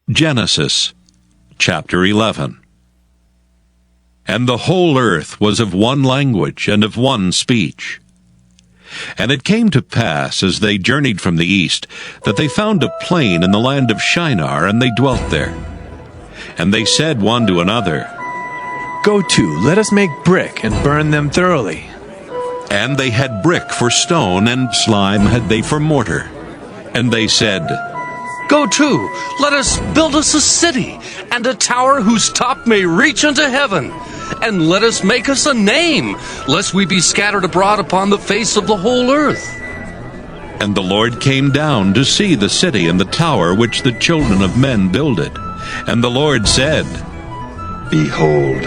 Genesis chapter 11. And the whole earth was of one language and of one speech. And it came to pass, as they journeyed from the east, that they found a plain in the land of Shinar, and they dwelt there. And they said one to another, Go to, let us make brick and burn them thoroughly. And they had brick for stone, and slime had they for mortar. And they said, Go to, let us build us a city, and a tower whose top may reach unto heaven. And let us make us a name, lest we be scattered abroad upon the face of the whole earth. And the Lord came down to see the city and the tower which the children of men builded. And the Lord said, Behold,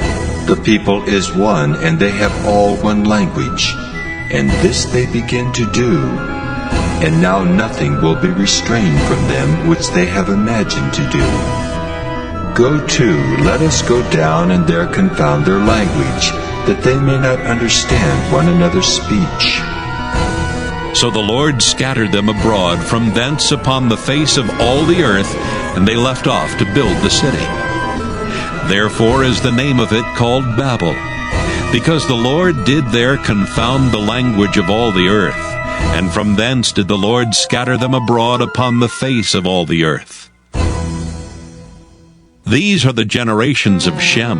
the people is one, and they have all one language. And this they begin to do. And now nothing will be restrained from them which they have imagined to do. Go to, let us go down and there confound their language, that they may not understand one another's speech. So the Lord scattered them abroad from thence upon the face of all the earth, and they left off to build the city. Therefore is the name of it called Babel, because the Lord did there confound the language of all the earth. And from thence did the Lord scatter them abroad upon the face of all the earth. These are the generations of Shem.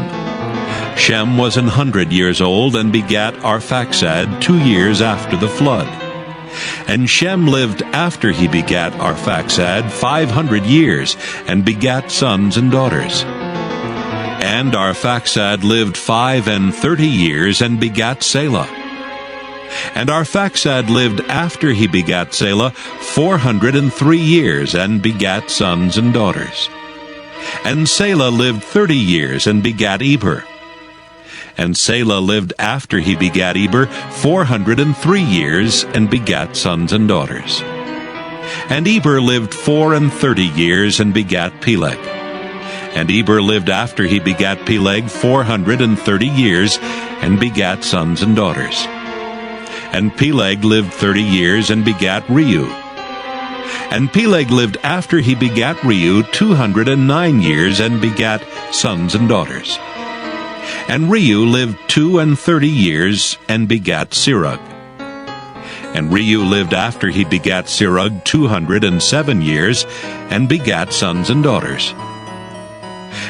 Shem was 100 years old, and begat Arphaxad 2 years after the flood. And Shem lived after he begat Arphaxad 500 years, and begat sons and daughters. And Arphaxad lived 35 years, and begat Selah. And Arphaxad lived after he begat Selah 403 years, and begat sons and daughters. And Selah lived 30 years, and begat Eber. And Selah lived after he begat Eber 403 years, and begat sons and daughters. And Eber lived 34 years, and begat Peleg. And Eber lived after he begat Peleg 430 years, and begat sons and daughters. And Peleg lived 30 years, and begat Reu. And Peleg lived after he begat Reu 209 years, and begat sons and daughters. And Reu lived 32 years, and begat Serug. And Reu lived after he begat Serug 207 years, and begat sons and daughters.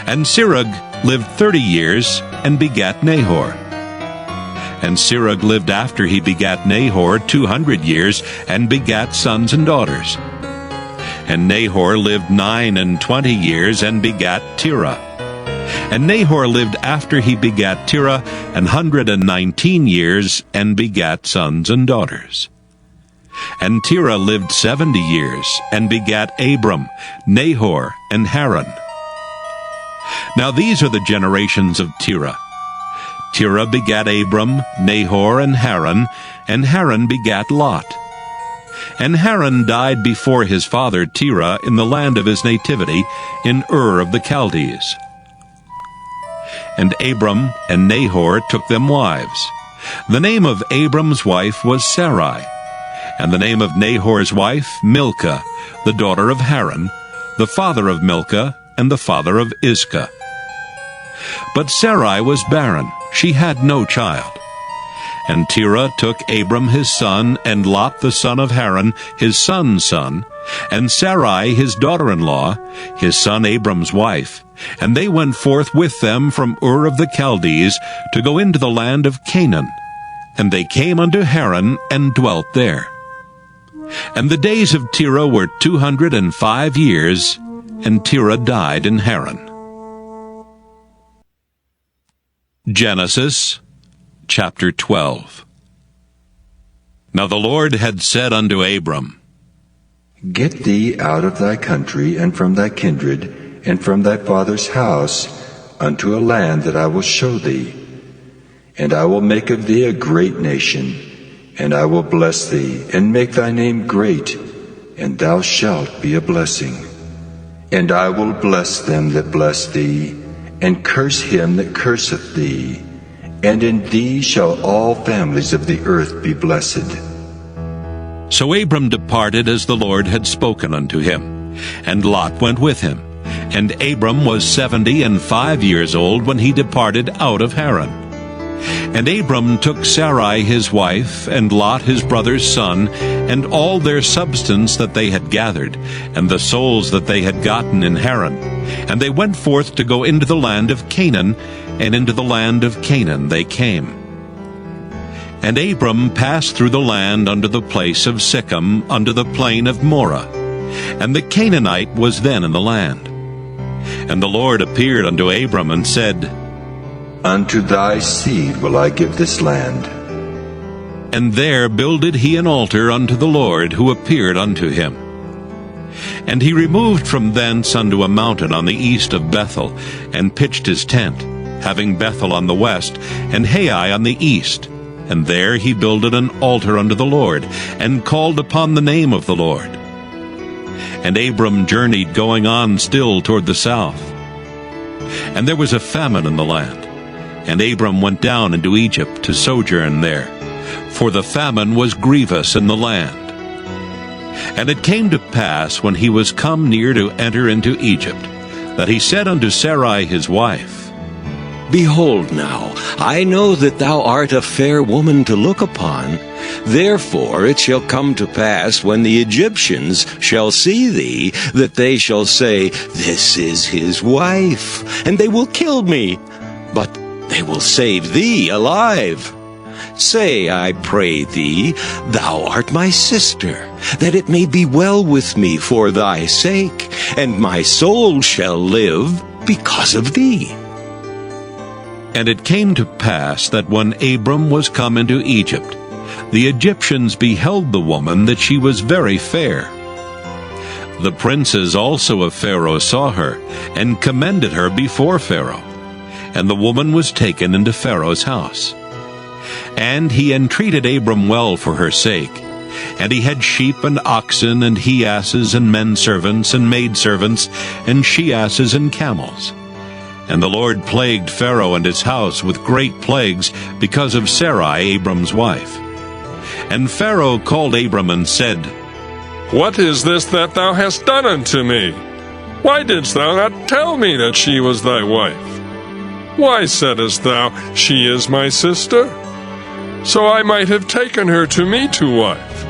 And Serug lived 30 years, and begat Nahor. And Serug lived after he begat Nahor 200 years, and begat sons and daughters. And Nahor lived 29 years, and begat Terah. And Nahor lived after he begat Terah 119 years, and begat sons and daughters. And Terah lived 70 years, and begat Abram, Nahor, and Haran. Now these are the generations of Terah. Terah begat Abram, Nahor, and Haran begat Lot. And Haran died before his father Terah in the land of his nativity, in Ur of the Chaldees. And Abram and Nahor took them wives. The name of Abram's wife was Sarai, and the name of Nahor's wife Milcah, the daughter of Haran, the father of Milcah, and the father of Iscah. But Sarai was barren, she had no child. And Terah took Abram his son, and Lot the son of Haran, his son's son, and Sarai his daughter-in-law, his son Abram's wife, and they went forth with them from Ur of the Chaldees to go into the land of Canaan. And they came unto Haran, and dwelt there. And the days of Terah were 205 years, and Terah died in Haran. Genesis chapter 12. Now the Lord had said unto Abram, Get thee out of thy country, and from thy kindred, and from thy father's house, unto a land that I will show thee. And I will make of thee a great nation, and I will bless thee, and make thy name great, and thou shalt be a blessing. And I will bless them that bless thee, and curse him that curseth thee. And in thee shall all families of the earth be blessed. So Abram departed as the Lord had spoken unto him, and Lot went with him. And Abram was 75 years old when he departed out of Haran. And Abram took Sarai his wife, and Lot his brother's son, and all their substance that they had gathered, and the souls that they had gotten in Haran. And they went forth to go into the land of Canaan, and into the land of Canaan they came. And Abram passed through the land unto the place of Sichem, unto the plain of Moreh. And the Canaanite was then in the land. And the Lord appeared unto Abram, and said, Unto thy seed will I give this land. And there builded he an altar unto the Lord, who appeared unto him. And he removed from thence unto a mountain on the east of Bethel, and pitched his tent, having Bethel on the west, and Hai on the east. And there he builded an altar unto the Lord, and called upon the name of the Lord. And Abram journeyed going on still toward the south. And there was a famine in the land, and Abram went down into Egypt to sojourn there, for the famine was grievous in the land. And it came to pass, when he was come near to enter into Egypt, that he said unto Sarai his wife, Behold now, I know that thou art a fair woman to look upon. Therefore it shall come to pass, when the Egyptians shall see thee, that they shall say, This is his wife, and they will kill me, but they will save thee alive. Say, I pray thee, thou art my sister, that it may be well with me for thy sake, and my soul shall live because of thee. And it came to pass that when Abram was come into Egypt, the Egyptians beheld the woman, that she was very fair. The princes also of Pharaoh saw her, and commended her before Pharaoh. And the woman was taken into Pharaoh's house. And he entreated Abram well for her sake. And he had sheep and oxen, and he-asses, and men-servants, and maidservants, and she-asses, and camels. And the Lord plagued Pharaoh and his house with great plagues, because of Sarai, Abram's wife. And Pharaoh called Abram and said, What is this that thou hast done unto me? Why didst thou not tell me that she was thy wife? Why saidst thou, She is my sister? So I might have taken her to me to wife.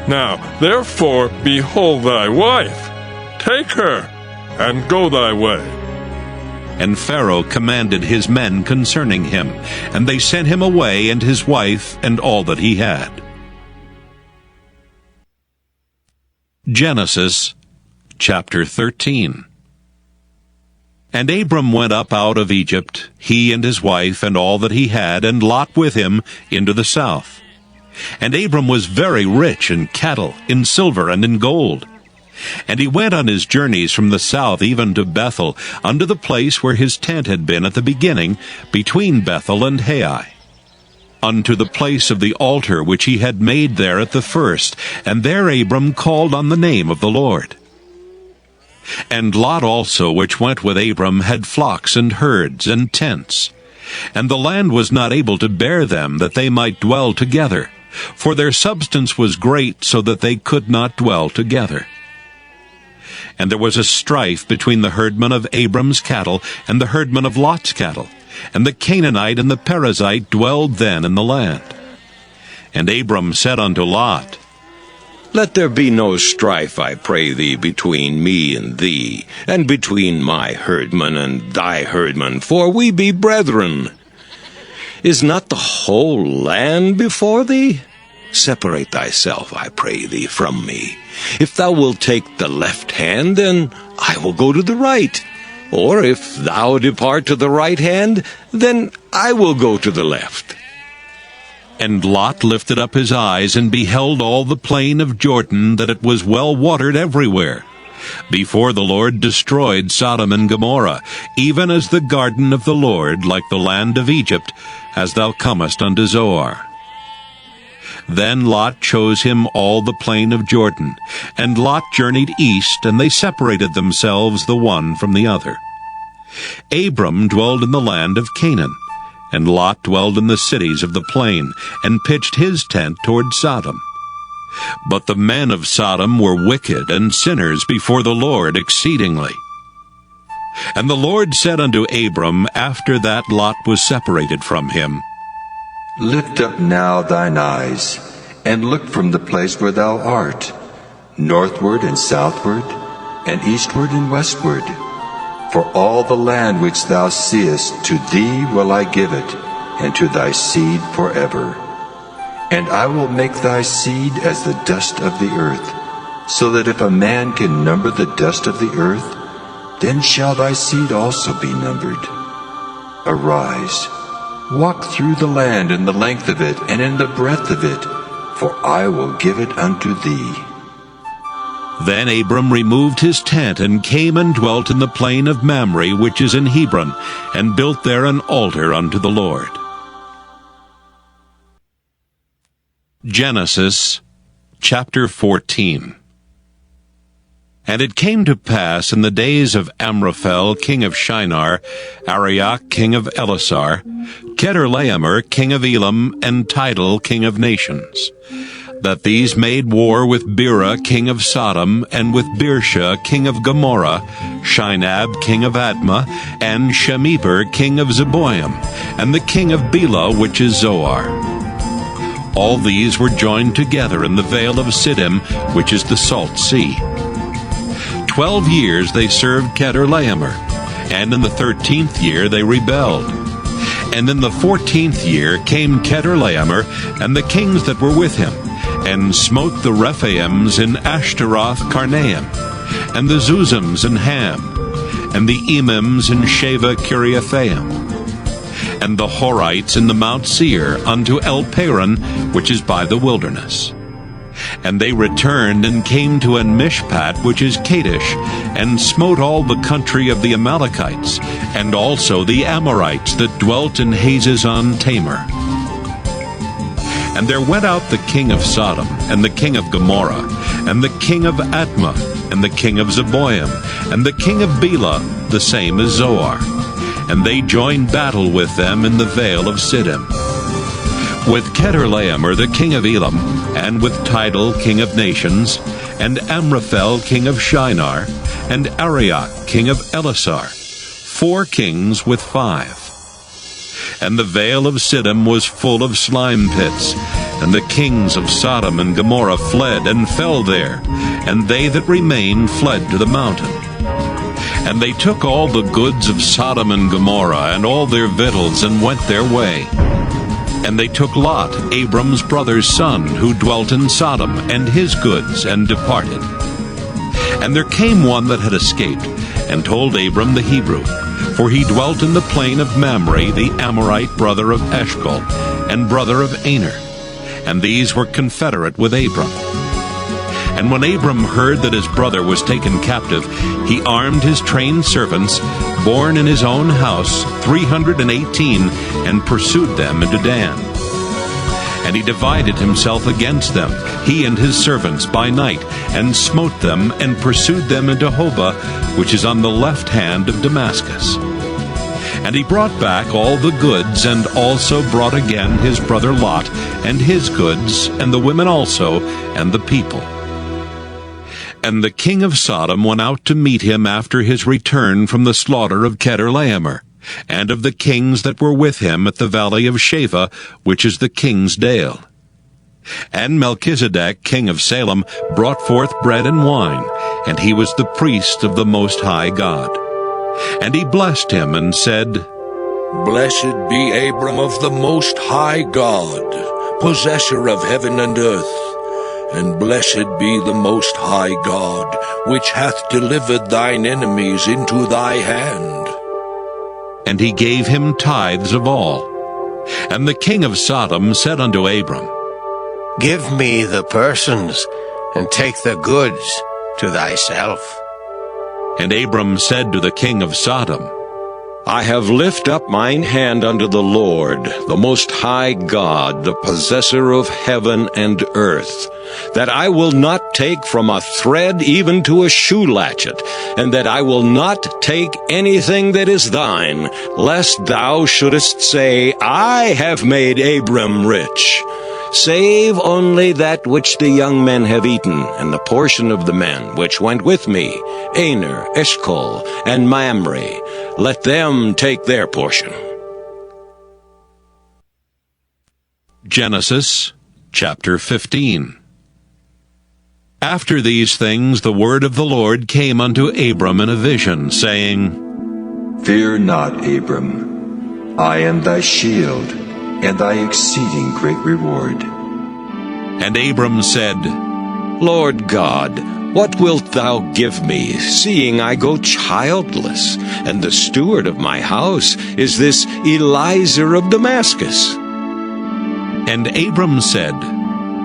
Now, therefore, behold thy wife. Take her, and go thy way. And Pharaoh commanded his men concerning him, and they sent him away, and his wife, and all that he had. Genesis chapter 13. And Abram went up out of Egypt, he and his wife, and all that he had, and Lot with him, into the south. And Abram was very rich in cattle, in silver, and in gold. And he went on his journeys from the south even to Bethel, unto the place where his tent had been at the beginning, between Bethel and Hai, unto the place of the altar which he had made there at the first. And there Abram called on the name of the Lord. And Lot also, which went with Abram, had flocks and herds and tents. And the land was not able to bear them, that they might dwell together, for their substance was great, so that they could not dwell together. And there was a strife between the herdmen of Abram's cattle and the herdmen of Lot's cattle, and the Canaanite and the Perizzite dwelled then in the land. And Abram said unto Lot, Let there be no strife, I pray thee, between me and thee, and between my herdmen and thy herdmen, for we be brethren. Is not the whole land before thee? Separate thyself, I pray thee, from me. If thou wilt take the left hand, then I will go to the right. Or if thou depart to the right hand, then I will go to the left. And Lot lifted up his eyes, and beheld all the plain of Jordan, that it was well watered everywhere, before the Lord destroyed Sodom and Gomorrah, even as the garden of the Lord, like the land of Egypt, as thou comest unto Zoar. Then Lot chose him all the plain of Jordan, and Lot journeyed east, and they separated themselves the one from the other. Abram dwelled in the land of Canaan, and Lot dwelled in the cities of the plain, and pitched his tent toward Sodom. But the men of Sodom were wicked and sinners before the Lord exceedingly. And the Lord said unto Abram, after that Lot was separated from him, Lift up now thine eyes, and look from the place where thou art, northward and southward, and eastward and westward. For all the land which thou seest, to thee will I give it, and to thy seed forever. And I will make thy seed as the dust of the earth, so that if a man can number the dust of the earth, then shall thy seed also be numbered. Arise, walk through the land in the length of it, and in the breadth of it, for I will give it unto thee. Then Abram removed his tent, and came and dwelt in the plain of Mamre, which is in Hebron, and built there an altar unto the Lord. Genesis chapter 14. And it came to pass in the days of Amraphel king of Shinar, Arioch king of Elasar, Chedorlaomer king of Elam, and Tidal king of nations, that these made war with Bera king of Sodom, and with Birsha king of Gomorrah, Shinab king of Admah, and Shemeber king of Zeboim, and the king of Bela, which is Zoar. All these were joined together in the vale of Siddim, which is the salt sea. 12 years they served Chedorlaomer, and in the 13th year they rebelled. And in the 14th year came Chedorlaomer and the kings that were with him, and smote the Rephaims in Ashtaroth Karnaim, and the Zuzims in Ham, and the Emims in Sheva Kiriathaim, and the Horites in the Mount Seir unto El Paran, which is by the wilderness. And they returned and came to En-Mishpat, which is Kadesh, and smote all the country of the Amalekites, and also the Amorites that dwelt in Hazazon Tamar. And there went out the king of Sodom, and the king of Gomorrah, and the king of Admah, and the king of Zeboim, and the king of Bela, the same as Zoar. And they joined battle with them in the vale of Siddim. With Chedorlaomer the king of Elam, and with Tidal king of nations, and Amraphel king of Shinar, and Arioch king of Elasar, 4 kings with 5. And the vale of Siddim was full of slime pits, and the kings of Sodom and Gomorrah fled and fell there, and they that remained fled to the mountain. And they took all the goods of Sodom and Gomorrah, and all their victuals, and went their way. And they took Lot, Abram's brother's son, who dwelt in Sodom, and his goods, and departed. And there came one that had escaped, and told Abram the Hebrew, for he dwelt in the plain of Mamre, the Amorite brother of Eshcol, and brother of Aner, and these were confederate with Abram. And when Abram heard that his brother was taken captive, he armed his trained servants, born in his own house, 318, and pursued them into Dan. And he divided himself against them, he and his servants, by night, and smote them, and pursued them into Hobah, which is on the left hand of Damascus. And he brought back all the goods, and also brought again his brother Lot, and his goods, and the women also, and the people. And the king of Sodom went out to meet him after his return from the slaughter of Chedorlaomer, and of the kings that were with him at the valley of Sheva, which is the king's dale. And Melchizedek, king of Salem, brought forth bread and wine, and he was the priest of the Most High God. And he blessed him, and said, Blessed be Abram of the Most High God, possessor of heaven and earth. And blessed be the Most High God, which hath delivered thine enemies into thy hand. And he gave him tithes of all. And the king of Sodom said unto Abram, Give me the persons, and take the goods to thyself. And Abram said to the king of Sodom, I have lifted up mine hand unto the Lord, the Most High God, the possessor of heaven and earth, that I will not take from a thread even to a shoe latchet, and that I will not take anything that is thine, lest thou shouldest say, I have made Abram rich. save only that which the young men have eaten, and the portion of the men which went with me, Aner, Eshcol, and Mamre. Let them take their portion. Genesis chapter 15. After these things the word of the Lord came unto Abram in a vision, saying, Fear not, Abram. I am thy shield, and thy exceeding great reward. And Abram said, Lord God, what wilt thou give me, seeing I go childless, and the steward of my house is this Eliezer of Damascus? And Abram said,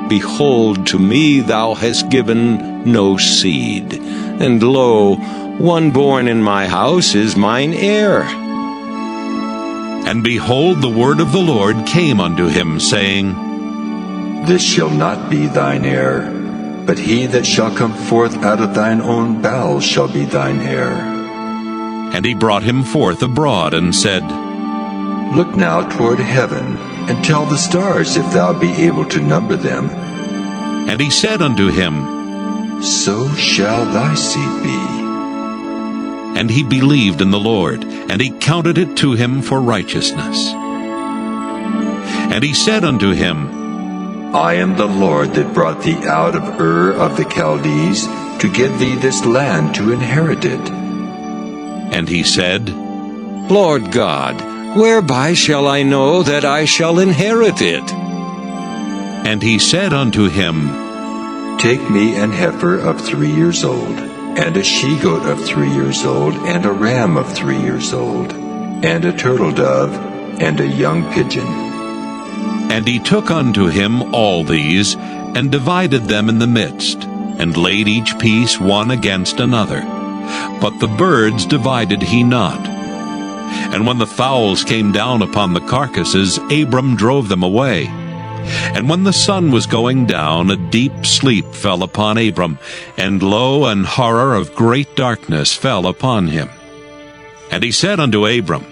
Behold, to me thou hast given no seed, and lo, one born in my house is mine heir. And behold, the word of the Lord came unto him, saying, This shall not be thine heir, but he that shall come forth out of thine own bowels shall be thine heir. And he brought him forth abroad, and said, Look now toward heaven, and tell the stars if thou be able to number them. And he said unto him, So shall thy seed be. And he believed in the Lord, and he counted it to him for righteousness. And he said unto him, I am the Lord that brought thee out of Ur of the Chaldees, to give thee this land to inherit it. And he said, Lord God, whereby shall I know that I shall inherit it? And he said unto him, Take me an heifer of 3 years old, and a she-goat of 3 years old, and a ram of 3 years old, and a turtle dove, and a young pigeon. And he took unto him all these, and divided them in the midst, and laid each piece one against another. But the birds divided he not. And when the fowls came down upon the carcasses, Abram drove them away. And when the sun was going down, a deep sleep fell upon Abram, and lo, an horror of great darkness fell upon him. And he said unto Abram,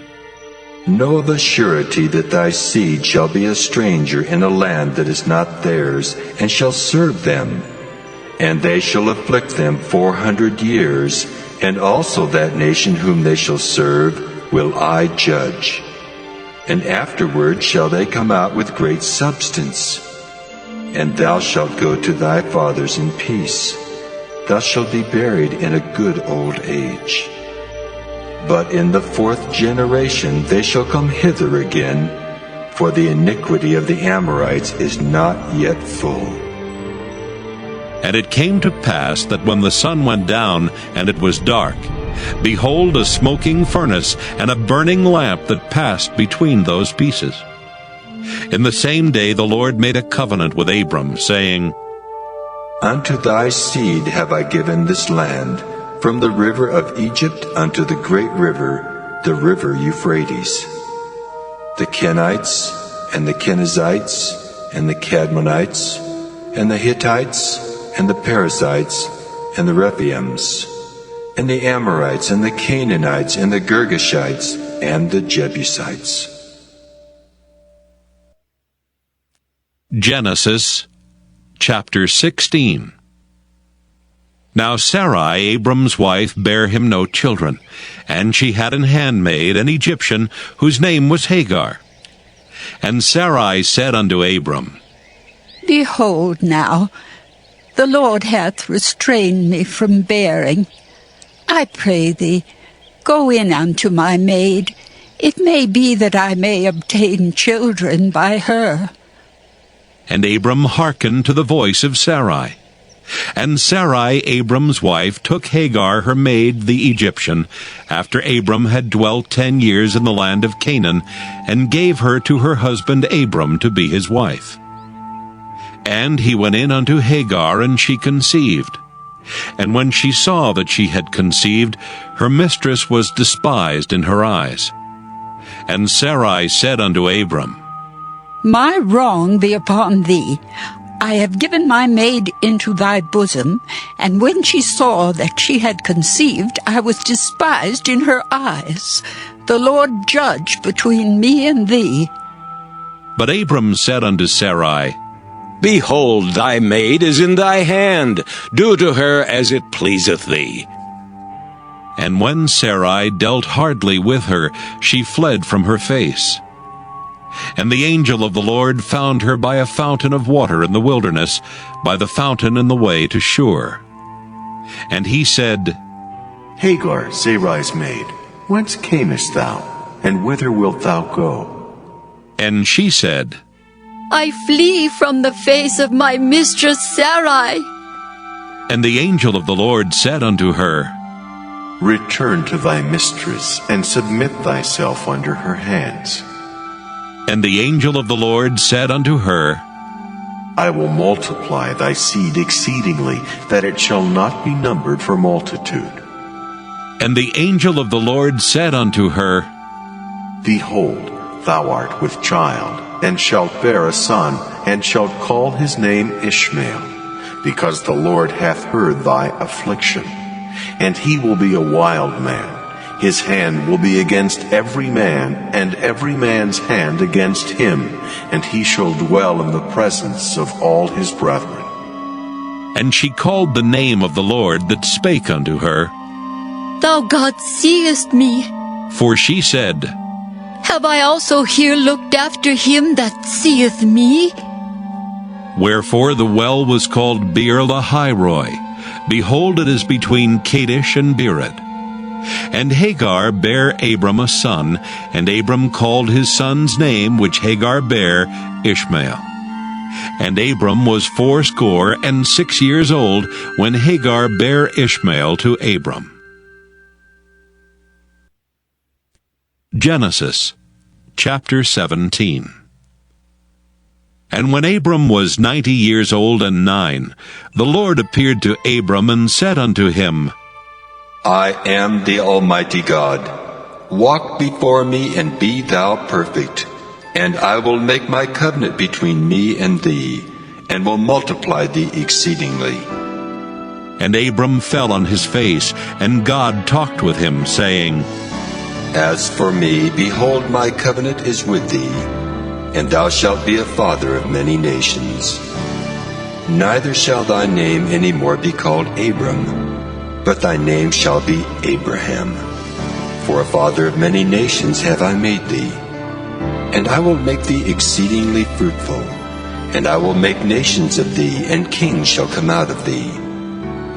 Know of a surety that thy seed shall be a stranger in a land that is not theirs, and shall serve them. And they shall afflict them 400 years, and also that nation whom they shall serve will I judge. And afterward shall they come out with great substance. And thou shalt go to thy fathers in peace. Thou shalt be buried in a good old age. But in the 4th generation they shall come hither again, for the iniquity of the Amorites is not yet full. And it came to pass that when the sun went down, and it was dark, behold, a smoking furnace, and a burning lamp that passed between those pieces. In the same day the Lord made a covenant with Abram, saying, Unto thy seed have I given this land, from the river of Egypt unto the great river, the river Euphrates. The Kenites, and the Kenizzites, and the Cadmonites, and the Hittites, and the Perizzites, and the Rephaims, and the Amorites, and the Canaanites, and the Girgashites, and the Jebusites. Genesis chapter 16. Now Sarai, Abram's wife, bare him no children, and she had an handmaid, an Egyptian, whose name was Hagar. And Sarai said unto Abram, Behold now, the Lord hath restrained me from bearing. I pray thee, go in unto my maid. It may be that I may obtain children by her. And Abram hearkened to the voice of Sarai. And Sarai, Abram's wife, took Hagar her maid, the Egyptian, after Abram had dwelt 10 years in the land of Canaan, and gave her to her husband Abram to be his wife. And he went in unto Hagar, and she conceived. And when she saw that she had conceived, her mistress was despised in her eyes. And Sarai said unto Abram, My wrong be upon thee. I have given my maid into thy bosom, and when she saw that she had conceived, I was despised in her eyes. The Lord judge between me and thee. But Abram said unto Sarai, Behold, thy maid is in thy hand. Do to her as it pleaseth thee. And when Sarai dealt hardly with her, she fled from her face. And the angel of the Lord found her by a fountain of water in the wilderness, by the fountain in the way to Shur. And he said, Hagar, Sarai's maid, whence camest thou, and whither wilt thou go? And she said, I flee from the face of my mistress Sarai. And the angel of the Lord said unto her, Return to thy mistress, and submit thyself under her hands. And the angel of the Lord said unto her, I will multiply thy seed exceedingly, that it shall not be numbered for multitude. And the angel of the Lord said unto her, Behold, thou art with child, and shalt bear a son, and shalt call his name Ishmael, because the Lord hath heard thy affliction. And he will be a wild man. His hand will be against every man, and every man's hand against him, and he shall dwell in the presence of all his brethren. And she called the name of the Lord that spake unto her. Thou God seest me. For she said, Have I also here looked after him that seeth me? Wherefore the well was called Beer Lahairoi. Behold, it is between Kadesh and Bered. And Hagar bare Abram a son, and Abram called his son's name, which Hagar bare, Ishmael. And Abram was 86 years old, when Hagar bare Ishmael to Abram. Genesis, chapter 17. And when Abram was 90 years old and 9, the Lord appeared to Abram and said unto him, I am the Almighty God. Walk before me and be thou perfect, and I will make my covenant between me and thee, and will multiply thee exceedingly. And Abram fell on his face, and God talked with him, saying, As for me, behold, my covenant is with thee, and thou shalt be a father of many nations. Neither shall thy name any more be called Abram, but thy name shall be Abraham. For a father of many nations have I made thee. And I will make thee exceedingly fruitful, and I will make nations of thee, and kings shall come out of thee.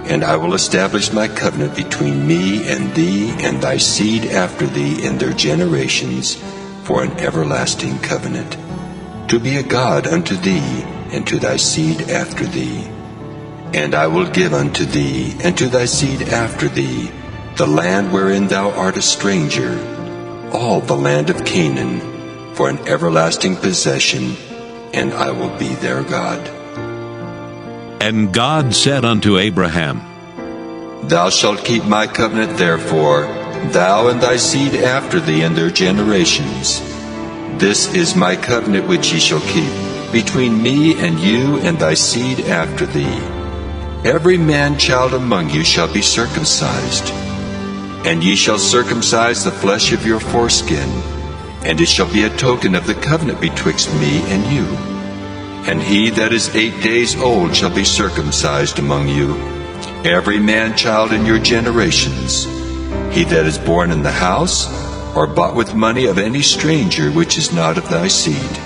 And I will establish my covenant between me and thee and thy seed after thee in their generations, for an everlasting covenant, to be a God unto thee and to thy seed after thee. And I will give unto thee and to thy seed after thee the land wherein thou art a stranger, all the land of Canaan, for an everlasting possession, and I will be their God. And God said unto Abraham, Thou shalt keep my covenant therefore, thou and thy seed after thee in their generations. This is my covenant which ye shall keep, between me and you and thy seed after thee. Every man-child among you shall be circumcised, and ye shall circumcise the flesh of your foreskin, and it shall be a token of the covenant betwixt me and you. And he that is 8 days old shall be circumcised among you, every man-child in your generations. He that is born in the house, or bought with money of any stranger which is not of thy seed.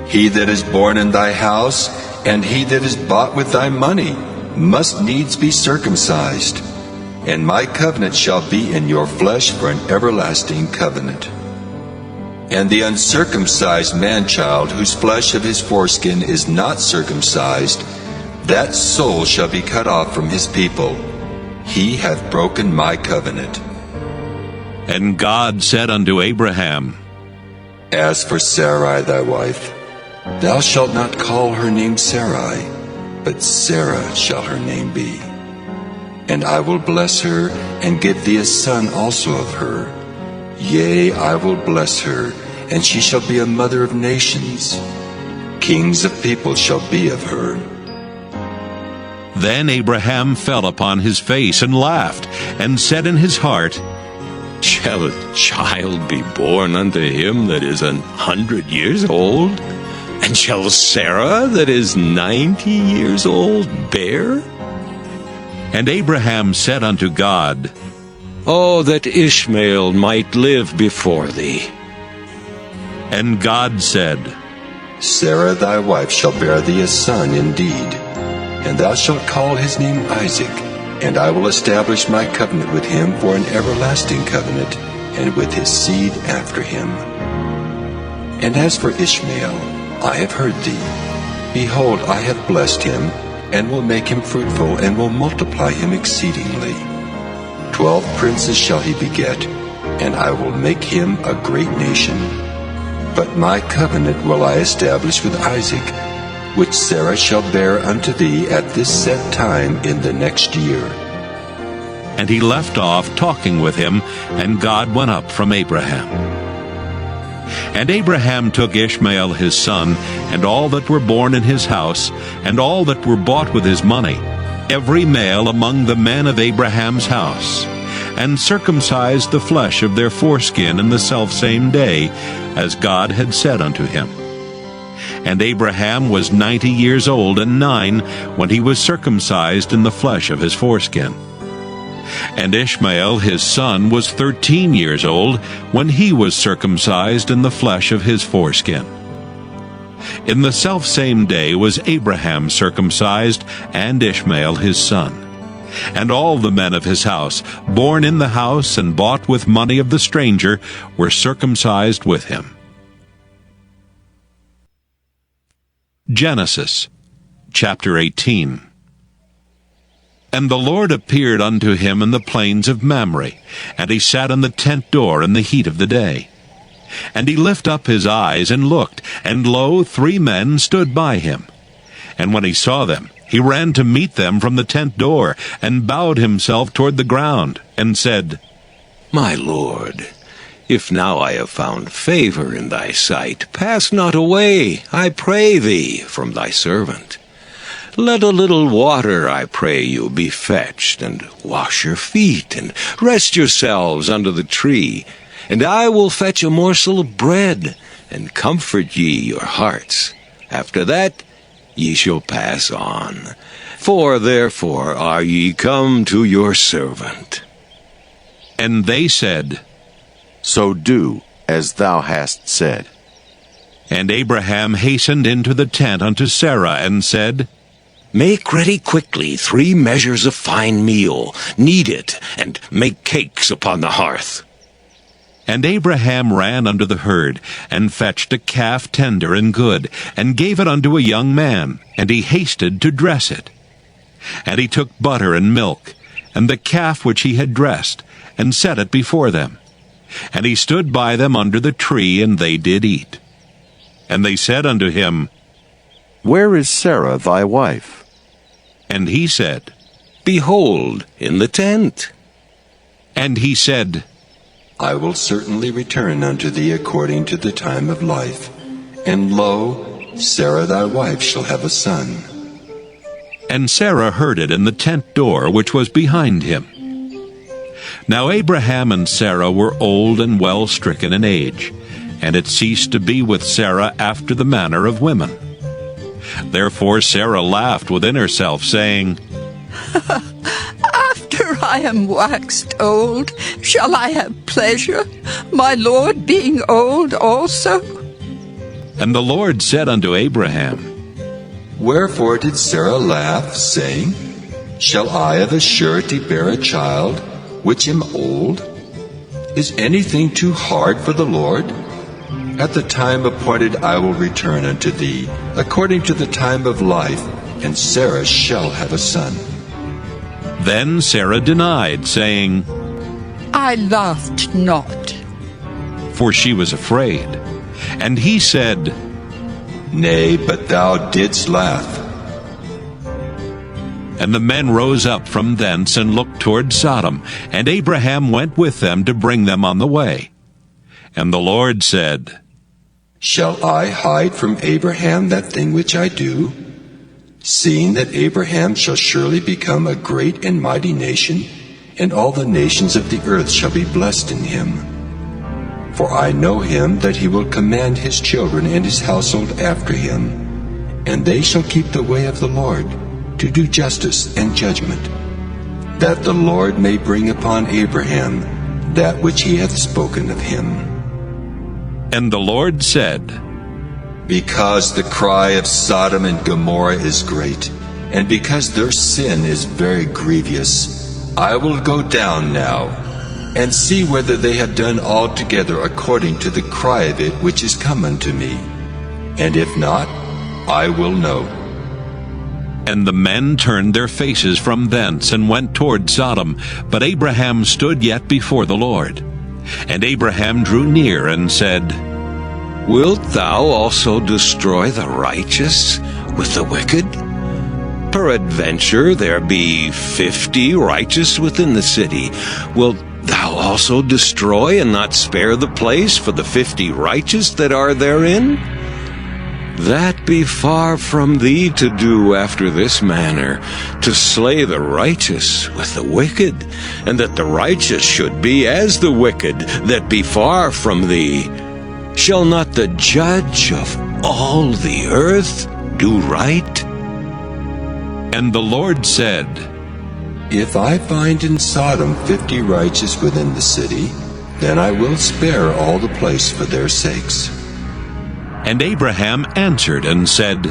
He that is born in thy house, and he that is bought with thy money, must needs be circumcised. And my covenant shall be in your flesh for an everlasting covenant. And the uncircumcised man-child, whose flesh of his foreskin is not circumcised, that soul shall be cut off from his people. He hath broken my covenant. And God said unto Abraham, As for Sarai thy wife, thou shalt not call her name Sarai, but Sarah shall her name be. And I will bless her, and give thee a son also of her. Yea, I will bless her, and she shall be a mother of nations. Kings of people shall be of her. Then Abraham fell upon his face and laughed, and said in his heart, Shall a child be born unto him that is 100 years old? And shall Sarah, that is 90 years old, bear? And Abraham said unto God, Oh, that Ishmael might live before thee. And God said, Sarah thy wife shall bear thee a son indeed, and thou shalt call his name Isaac, and I will establish my covenant with him for an everlasting covenant, and with his seed after him. And as for Ishmael, I have heard thee. Behold, I have blessed him, and will make him fruitful, and will multiply him exceedingly. 12 princes shall he beget, and I will make him a great nation. But my covenant will I establish with Isaac, which Sarah shall bear unto thee at this set time in the next year. And he left off talking with him, and God went up from Abraham. And Abraham took Ishmael his son, and all that were born in his house, and all that were bought with his money, every male among the men of Abraham's house, and circumcised the flesh of their foreskin in the selfsame day, as God had said unto him. And Abraham was 90 years old and 9 when he was circumcised in the flesh of his foreskin. And Ishmael his son was 13 years old when he was circumcised in the flesh of his foreskin. In the selfsame day was Abraham circumcised, and Ishmael his son. And all the men of his house, born in the house and bought with money of the stranger, were circumcised with him. Genesis chapter 18. And the Lord appeared unto him in the plains of Mamre, and he sat in the tent door in the heat of the day. And he lifted up his eyes and looked, and lo, 3 men stood by him. And when he saw them, he ran to meet them from the tent door, and bowed himself toward the ground, and said, My Lord, if now I have found favor in thy sight, pass not away, I pray thee, from thy servant. Let a little water, I pray you, be fetched, and wash your feet, and rest yourselves under the tree, and I will fetch a morsel of bread, and comfort ye your hearts. After that ye shall pass on. For therefore are ye come to your servant. And they said, So do as thou hast said. And Abraham hastened into the tent unto Sarah, and said, Make ready quickly 3 measures of fine meal, knead it, and make cakes upon the hearth. And Abraham ran unto the herd, and fetched a calf tender and good, and gave it unto a young man, and he hasted to dress it. And he took butter and milk, and the calf which he had dressed, and set it before them. And he stood by them under the tree, and they did eat. And they said unto him, Where is Sarah thy wife? And he said, Behold, in the tent. And he said, I will certainly return unto thee according to the time of life, and lo, Sarah thy wife shall have a son. And Sarah heard it in the tent door which was behind him. Now Abraham and Sarah were old and well stricken in age, and it ceased to be with Sarah after the manner of women. Therefore Sarah laughed within herself, saying, After I am waxed old, shall I have pleasure, my Lord being old also? And the Lord said unto Abraham, Wherefore did Sarah laugh, saying, Shall I of a surety bear a child, which am old? Is anything too hard for the Lord? At the time appointed I will return unto thee, according to the time of life, and Sarah shall have a son. Then Sarah denied, saying, I laughed not. For she was afraid. And he said, Nay, but thou didst laugh. And the men rose up from thence and looked toward Sodom, and Abraham went with them to bring them on the way. And the Lord said, Shall I hide from Abraham that thing which I do? Seeing that Abraham shall surely become a great and mighty nation, and all the nations of the earth shall be blessed in him. For I know him that he will command his children and his household after him, and they shall keep the way of the Lord, to do justice and judgment, that the Lord may bring upon Abraham that which he hath spoken of him. And the Lord said, Because the cry of Sodom and Gomorrah is great, and because their sin is very grievous, I will go down now, and see whether they have done altogether according to the cry of it which is come unto me. And if not, I will know. And the men turned their faces from thence, and went toward Sodom. But Abraham stood yet before the Lord. And Abraham drew near, and said, Wilt thou also destroy the righteous with the wicked? Peradventure there be 50 righteous within the city. Wilt thou also destroy and not spare the place for the 50 righteous that are therein? That be far from thee to do after this manner, to slay the righteous with the wicked, and that the righteous should be as the wicked that be far from thee. Shall not the judge of all the earth do right? And the Lord said, If I find in Sodom 50 righteous within the city, then I will spare all the place for their sakes. And Abraham answered and said,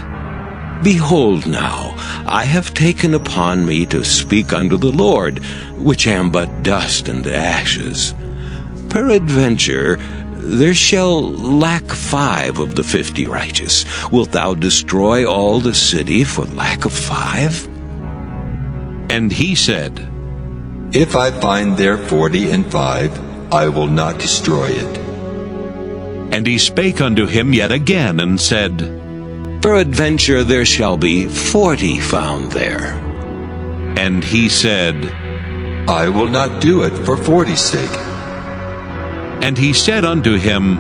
Behold now, I have taken upon me to speak unto the Lord, which am but dust and ashes. Peradventure there shall lack 5 of the 50 righteous. Wilt thou destroy all the city for lack of 5? And he said, If I find there 40 and 5, I will not destroy it. And he spake unto him yet again, and said, Peradventure there shall be 40 found there. And he said, I will not do it for 40's sake. And he said unto him,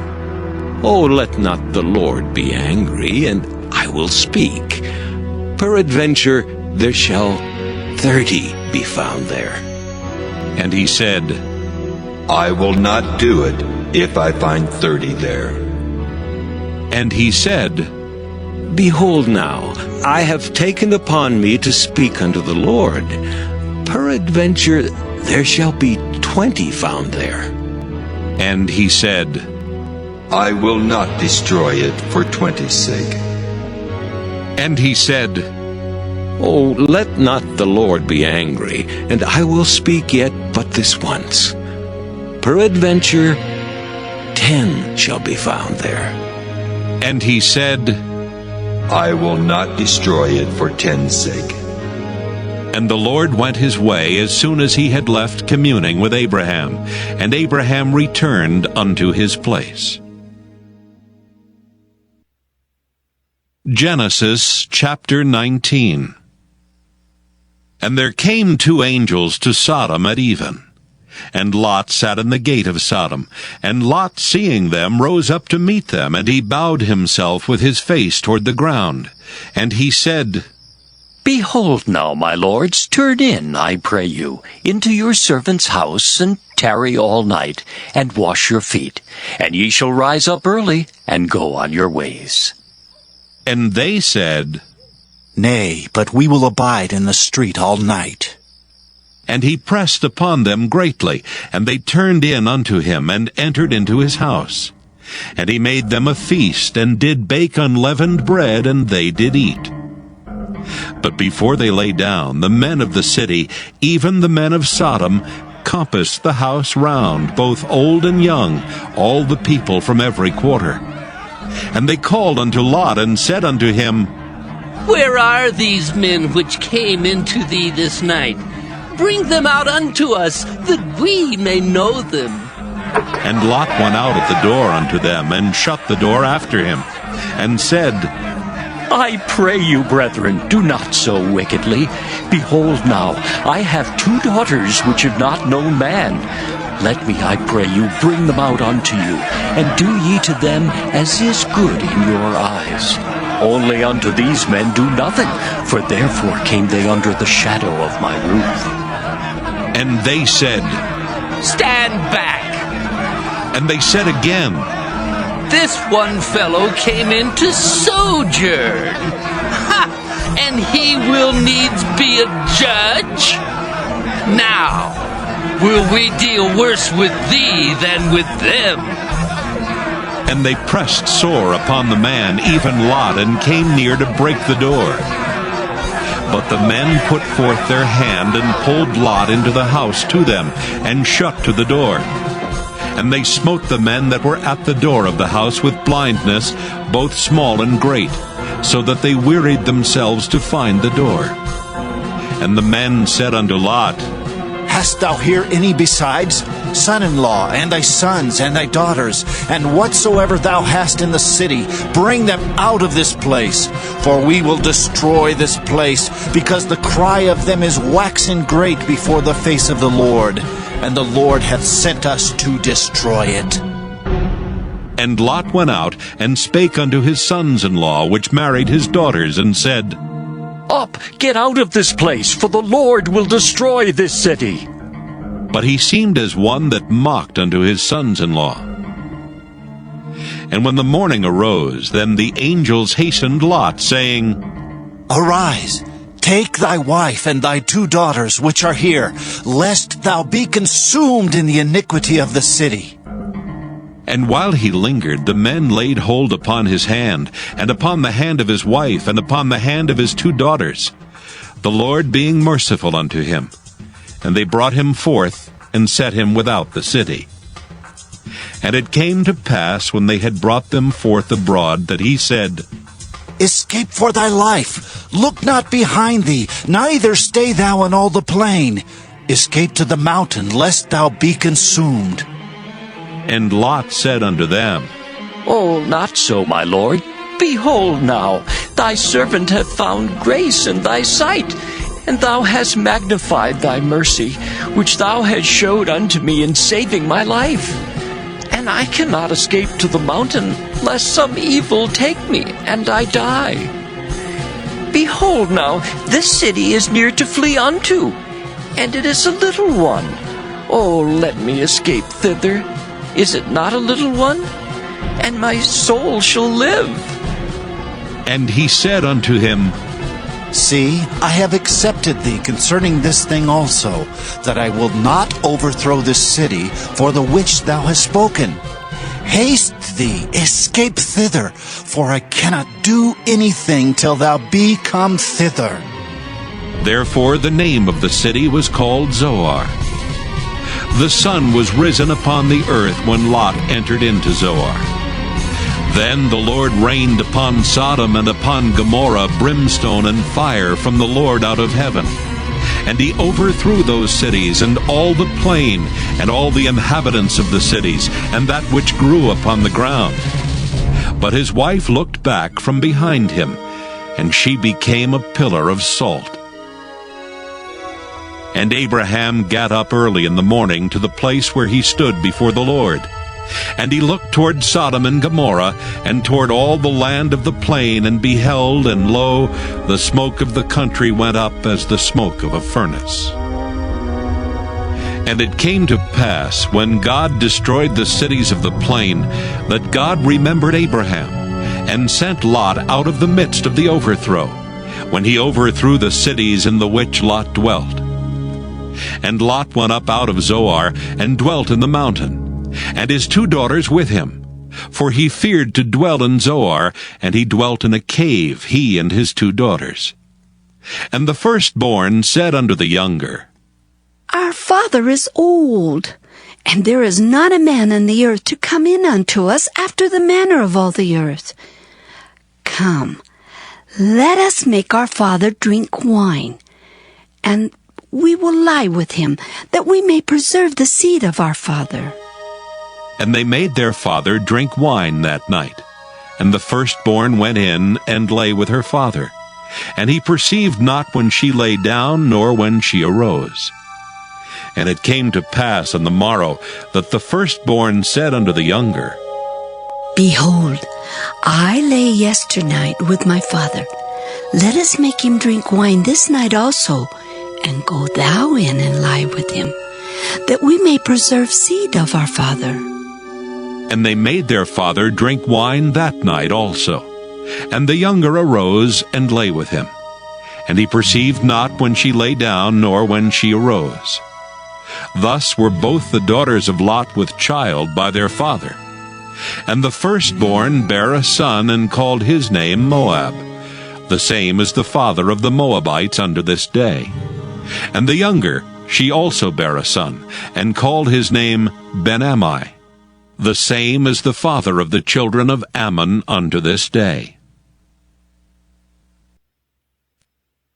O let not the Lord be angry, and I will speak. Peradventure there shall 30 be found there. And he said, I will not do it if I find 30 there. And he said, Behold now, I have taken upon me to speak unto the Lord. Peradventure there shall be 20 found there. And he said, I will not destroy it for 20's sake. And he said, O let not the Lord be angry, and I will speak yet but this once. Peradventure 10 shall be found there. And he said, I will not destroy it for 10's sake. And the Lord went his way as soon as he had left communing with Abraham, and Abraham returned unto his place. Genesis chapter 19. And there came 2 angels to Sodom at even. And Lot sat in the gate of Sodom. And Lot, seeing them, rose up to meet them, and he bowed himself with his face toward the ground. And he said, Behold now, my lords, turn in, I pray you, into your servant's house, and tarry all night, and wash your feet, and ye shall rise up early, and go on your ways. And they said, Nay, but we will abide in the street all night. And he pressed upon them greatly, and they turned in unto him, and entered into his house. And he made them a feast, and did bake unleavened bread, and they did eat. But before they lay down, the men of the city, even the men of Sodom, compassed the house round, both old and young, all the people from every quarter. And they called unto Lot, and said unto him, Where are these men which came into thee this night? Bring them out unto us, that we may know them. And Lot went out at the door unto them, and shut the door after him, and said, I pray you, brethren, do not so wickedly. Behold now, I have 2 daughters which have not known man. Let me, I pray you, bring them out unto you, and do ye to them as is good in your eyes. Only unto these men do nothing, for therefore came they under the shadow of my roof. And they said, Stand back! And they said again, This one fellow came in to sojourn. Ha! And he will needs be a judge? Now, will we deal worse with thee than with them? And they pressed sore upon the man, even Lot, and came near to break the door. But the men put forth their hand and pulled Lot into the house to them, and shut to the door. And they smote the men that were at the door of the house with blindness, both small and great, so that they wearied themselves to find the door. And the men said unto Lot, Hast thou here any besides? Son-in-law, and thy sons, and thy daughters, and whatsoever thou hast in the city, bring them out of this place. For we will destroy this place, because the cry of them is waxen great before the face of the Lord, and the Lord hath sent us to destroy it. And Lot went out, and spake unto his sons-in-law, which married his daughters, and said, Up, get out of this place, for the Lord will destroy this city. But he seemed as one that mocked unto his sons-in-law. And when the morning arose, then the angels hastened Lot, saying, Arise, take thy wife and thy 2 daughters which are here, lest thou be consumed in the iniquity of the city. And while he lingered, the men laid hold upon his hand, and upon the hand of his wife, and upon the hand of his 2 daughters, the Lord being merciful unto him. And they brought him forth, and set him without the city. And it came to pass, when they had brought them forth abroad, that he said, Escape for thy life, look not behind thee, neither stay thou in all the plain. Escape to the mountain, lest thou be consumed. And Lot said unto them, Oh, not so, my lord. Behold now, thy servant hath found grace in thy sight, and thou hast magnified thy mercy, which thou hast showed unto me in saving my life. And I cannot escape to the mountain, lest some evil take me, and I die. Behold now, this city is near to flee unto, and it is a little one. Oh, let me escape thither. Is it not a little one? And my soul shall live. And he said unto him, See, I have accepted thee concerning this thing also, that I will not overthrow this city for the which thou hast spoken. Haste thee, escape thither, for I cannot do anything till thou be come thither. Therefore the name of the city was called Zoar. The sun was risen upon the earth when Lot entered into Zoar. Then the Lord rained upon Sodom and upon Gomorrah brimstone and fire from the Lord out of heaven. And he overthrew those cities, and all the plain, and all the inhabitants of the cities, and that which grew upon the ground. But his wife looked back from behind him, and she became a pillar of salt. And Abraham gat up early in the morning to the place where he stood before the Lord. And he looked toward Sodom and Gomorrah, and toward all the land of the plain, and beheld, and lo, the smoke of the country went up as the smoke of a furnace. And it came to pass, when God destroyed the cities of the plain, that God remembered Abraham, and sent Lot out of the midst of the overthrow, when he overthrew the cities in the which Lot dwelt. And Lot went up out of Zoar, and dwelt in the mountain, and his 2 daughters with him. For he feared to dwell in Zoar, and he dwelt in a cave, he and his 2 daughters. And the firstborn said unto the younger, Our father is old, and there is not a man in the earth to come in unto us after the manner of all the earth. Come, let us make our father drink wine, and we will lie with him, that we may preserve the seed of our father. And they made their father drink wine that night. And the firstborn went in, and lay with her father. And he perceived not when she lay down, nor when she arose. And it came to pass on the morrow, that the firstborn said unto the younger, Behold, I lay yesternight with my father. Let us make him drink wine this night also, and go thou in and lie with him, that we may preserve seed of our father. And they made their father drink wine that night also. And the younger arose and lay with him. And he perceived not when she lay down, nor when she arose. Thus were both the daughters of Lot with child by their father. And the firstborn bare a son, and called his name Moab. The same is the father of the Moabites unto this day. And the younger, she also bare a son, and called his name Ben-Ammi. The same is the father of the children of Ammon unto this day.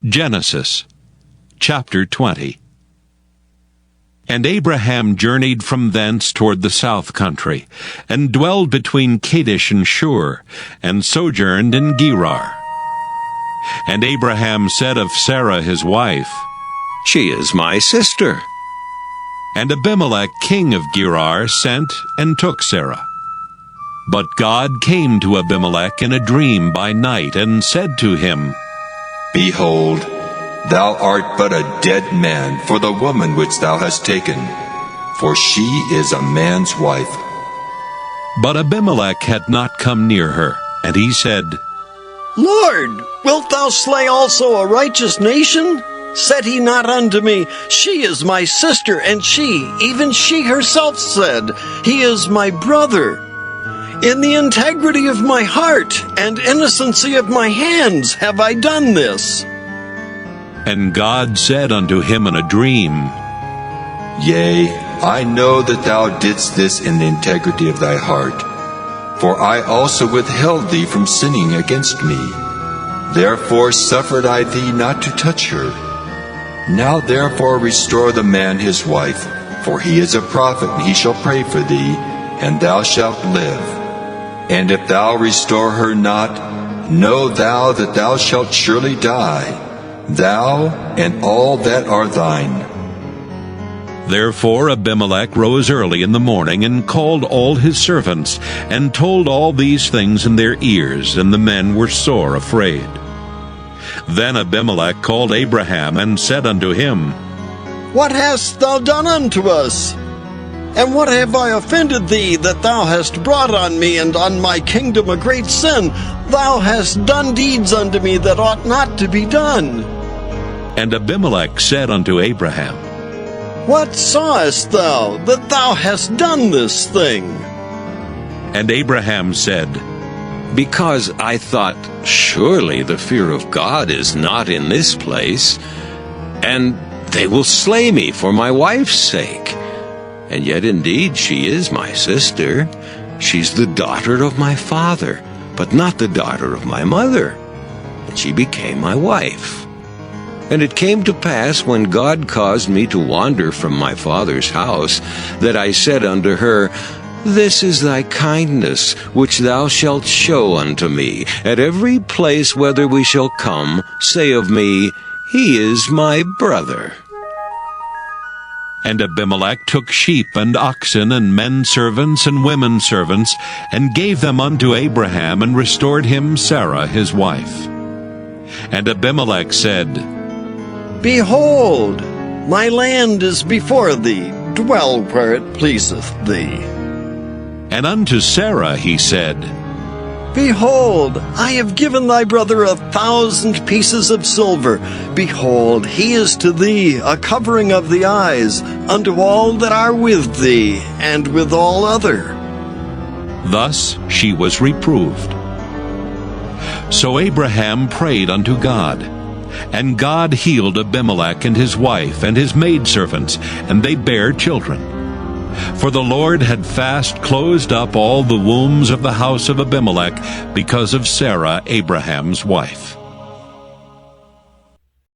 Genesis chapter 20. And Abraham journeyed from thence toward the south country, and dwelled between Kadesh and Shur, and sojourned in Gerar. And Abraham said of Sarah his wife, She is my sister. And Abimelech king of Gerar sent and took Sarah. But God came to Abimelech in a dream by night, and said to him, Behold, thou art but a dead man for the woman which thou hast taken, for she is a man's wife. But Abimelech had not come near her, and he said, Lord, wilt thou slay also a righteous nation? Said he not unto me, She is my sister, and she, even she herself said, He is my brother. In the integrity of my heart and innocency of my hands have I done this. And God said unto him in a dream, Yea, I know that thou didst this in the integrity of thy heart, for I also withheld thee from sinning against me. Therefore suffered I thee not to touch her. Now therefore restore the man his wife, for he is a prophet, and he shall pray for thee, and thou shalt live. And if thou restore her not, know thou that thou shalt surely die, thou and all that are thine. Therefore Abimelech rose early in the morning, and called all his servants, and told all these things in their ears, and the men were sore afraid. Then Abimelech called Abraham, and said unto him, What hast thou done unto us? And what have I offended thee, that thou hast brought on me and on my kingdom a great sin? Thou hast done deeds unto me that ought not to be done. And Abimelech said unto Abraham, What sawest thou, that thou hast done this thing? And Abraham said, Because I thought, Surely the fear of God is not in this place, and they will slay me for my wife's sake. And yet indeed she is my sister. She's the daughter of my father, but not the daughter of my mother. And she became my wife. And it came to pass, when God caused me to wander from my father's house, that I said unto her, This is thy kindness, which thou shalt show unto me. At every place whither we shall come, say of me, He is my brother. And Abimelech took sheep and oxen and men servants and women servants, and gave them unto Abraham, and restored him Sarah his wife. And Abimelech said, Behold, my land is before thee, dwell where it pleaseth thee. And unto Sarah he said, Behold, I have given thy brother 1,000 pieces of silver. Behold, he is to thee a covering of the eyes, unto all that are with thee, and with all other. Thus she was reproved. So Abraham prayed unto God, and God healed Abimelech and his wife and his maidservants, and they bare children. For the Lord had fast closed up all the wombs of the house of Abimelech because of Sarah, Abraham's wife.